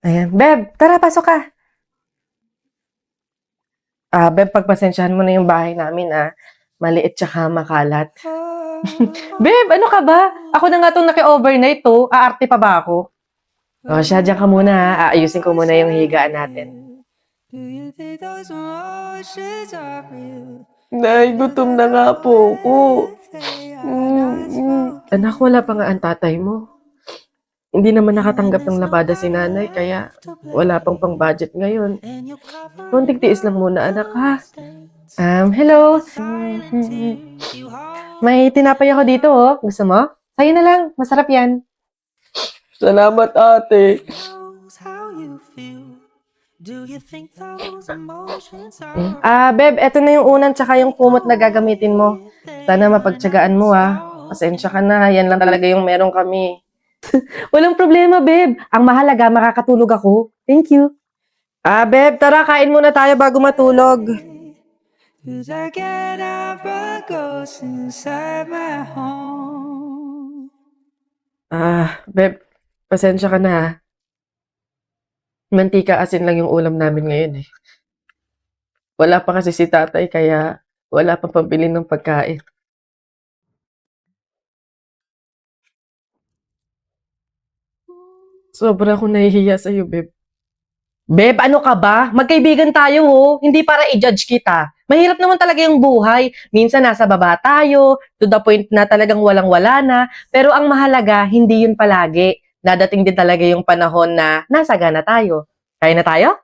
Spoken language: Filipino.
Ayan. Beb, tara, pasok ka. Beb, pagpasensyahan mo na yung bahay namin, maliit tsaka makalat. Beb, ano ka ba? Ako na nga itong naki-overnight to. Aarte pa ba ako? O siya, dyan ka muna ha. Aayusin ko muna yung higaan natin. Nay, gutom na nga po ako. Anak, wala pa nga ang tatay mo. Hindi naman nakatanggap ng labada si nanay, kaya wala pang pang-budget ngayon. Konting tiis lang muna, anak, ha? Hello? May tinapay ako dito, oh. Gusto mo? Sa'yo na lang. Masarap yan. Salamat, ate. Beb, eto na yung unan tsaka yung kumot na gagamitin mo. Sana mapagtyagaan mo, Pasensya ka na. Yan lang talaga yung meron kami. Walang problema, Beb. Ang mahalaga, makakatulog ako. Thank you. Beb, tara, kain muna tayo bago matulog. Beb, pasensya ka na, ha. Mantika asin lang yung ulam namin ngayon, eh. Wala pa kasi si tatay, kaya wala pang pambili ng pagkain. Sobra akong nahihiya sa'yo, Beb. Beb, ano ka ba? Magkaibigan tayo, oh. Hindi para i-judge kita. Mahirap naman talaga yung buhay. Minsan nasa baba tayo, to the point na talagang walang-wala na. Pero ang mahalaga, hindi yun palagi. Dadating din talaga yung panahon na nasa gana tayo. Kaya na tayo?